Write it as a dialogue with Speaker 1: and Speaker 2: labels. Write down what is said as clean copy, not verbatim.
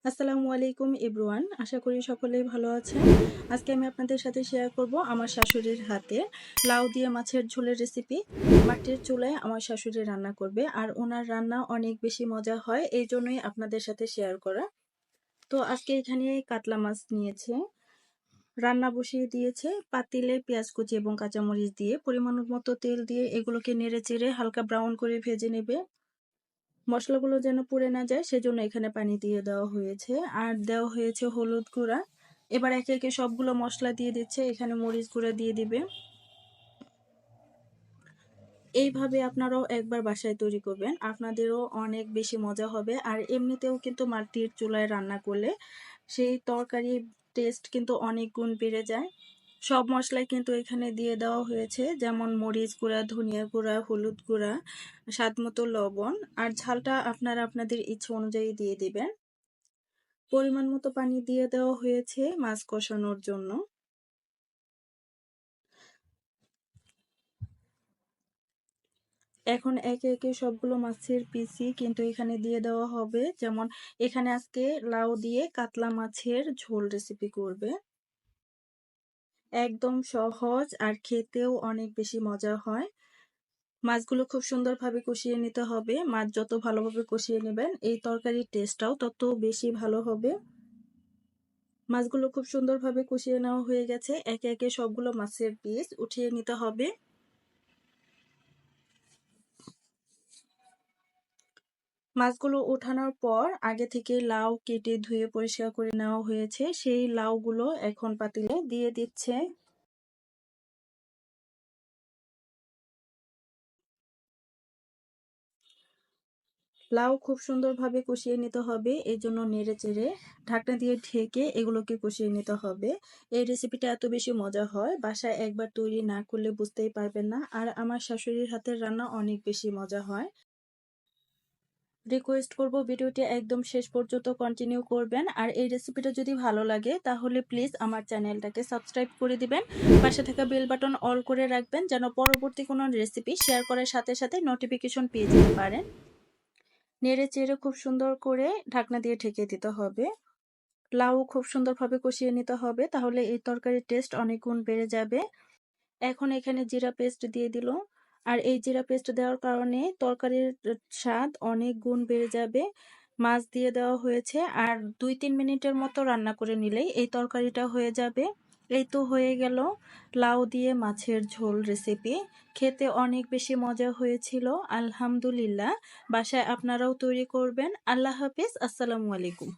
Speaker 1: আসসালামু আলাইকুম এভরিওয়ান, আশা করি সকলেই ভালো আছেন। আজকে আমি আপনাদের সাথে শেয়ার করব আমার শাশুড়ির হাতে লাউ দিয়ে মাছের ঝোলের রেসিপি। মাটির চুলায় আমার শাশুড়ি রান্না করবে আর ওনার রান্না অনেক বেশি মজা হয়, এই জন্যই আপনাদের সাথে শেয়ার করা। তো আজকে এখানে কাতলা মাছ নিয়েছে, রান্না বসিয়ে দিয়েছে। পাতিলে পেঁয়াজ কুচি এবং কাঁচামরিচ দিয়ে পরিমাণ মতো তেল দিয়ে এগুলোকে নেড়ে চেড়ে হালকা ব্রাউন করে ভেজে নেবে। মশলাগুলো যেন পুড়ে না যায় সেজন্য এখানে পানি দিয়ে দেওয়া হয়েছে, আর দেওয়া হয়েছে হলুদ গুঁড়া। এবার একে একে সবগুলো মশলা দিয়ে দিচ্ছে, এখানে মরিচ গুঁড়া দিয়ে দিবে। এইভাবে আপনারাও একবার বাসায় তৈরি করবেন, আপনাদেরও অনেক বেশি মজা হবে। আর এমনিতেও কিন্তু মাটির চুলায় রান্না করলে সেই তরকারির টেস্ট কিন্তু অনেক গুণ বেড়ে যায়। সব মশলাই কিন্তু এখানে দিয়ে দেওয়া হয়েছে, যেমন মরিচ গুঁড়া, ধনিয়া গুঁড়া, হলুদ গুঁড়া, স্বাদ মতো লবণ, আর ঝালটা আপনারা আপনাদের ইচ্ছে অনুযায়ী দিয়ে দিবেন। পরিমাণ মতো পানি দিয়ে দেওয়া হয়েছে মাছ কষানোর জন্য। এখন একে একে সবগুলো মাছের পিসই কিন্তু এখানে দিয়ে দেওয়া হবে। যেমন এখানে আজকে লাউ দিয়ে কাতলা মাছের ঝোল রেসিপি করবে। একদম সহজ আর খেতেও অনেক বেশি মজা হয়। মাছগুলো খুব সুন্দরভাবে কষিয়ে নিতে হবে। মাছ যত ভালোভাবে কষিয়ে নেবেন এই তরকারির টেস্টটাও তত বেশি ভালো হবে। মাছগুলো খুব সুন্দরভাবে কষিয়ে নেওয়া হয়ে গেছে, একে একে সবগুলো মাছের পিস উঠিয়ে নিতে হবে। মাছগুলো ওঠানোর পর আগে থেকে লাউ কেটে ধুয়ে পরিষ্কার করে নেওয়া হয়েছে, সেই লাউগুলো এখন পাতিলে দিয়ে দিচ্ছে। লাউ খুব সুন্দরভাবে কষিয়ে নিতে হবে, এই জন্য নেড়ে চেড়ে ঢাকনা দিয়ে ঢেকে এগুলোকে কষিয়ে নিতে হবে। এই রেসিপিটা এত বেশি মজা হয়, বাসায় একবার তৈরি না করলে বুঝতেই পারবেন না। আর আমার শাশুড়ির হাতের রান্না অনেক বেশি মজা হয়। রিকোয়েস্ট করব ভিডিওটি একদম শেষ পর্যন্ত কন্টিনিউ করবেন। আর এই রেসিপিটা যদি ভালো লাগে তাহলে প্লিজ আমার চ্যানেলটাকে সাবস্ক্রাইব করে দিবেন, পাশে থাকা বেল বাটন অল করে রাখবেন যেন পরবর্তী কোনো রেসিপি শেয়ার করার সাথে সাথে নোটিফিকেশন পেয়ে যেতে পারেন। নেড়ে চেড়ে খুব সুন্দর করে ঢাকনা দিয়ে ঢেকে দিতে হবে। লাউ খুব সুন্দরভাবে কষিয়ে নিতে হবে, তাহলে এই তরকারির টেস্ট অনেক গুণ বেড়ে যাবে। এখন এখানে জিরা পেস্ট দিয়ে দিল, আর এই জিরা পেস্ট দেওয়ার কারণে তরকারির স্বাদ অনেক গুণ বেড়ে যাবে। মাছ দিয়ে দেওয়া হয়েছে, আর 2-3 মিনিটের মতো রান্না করে নিলেই এই তরকারিটা হয়ে যাবে। এই তো হয়ে গেল লাউ দিয়ে মাছের ঝোল রেসিপি। খেতে অনেক বেশি মজা হয়েছিল, আলহামদুলিল্লাহ। বাসায় আপনারাও তৈরি করবেন। আল্লাহ হাফিজ, আসসালামু আলাইকুম।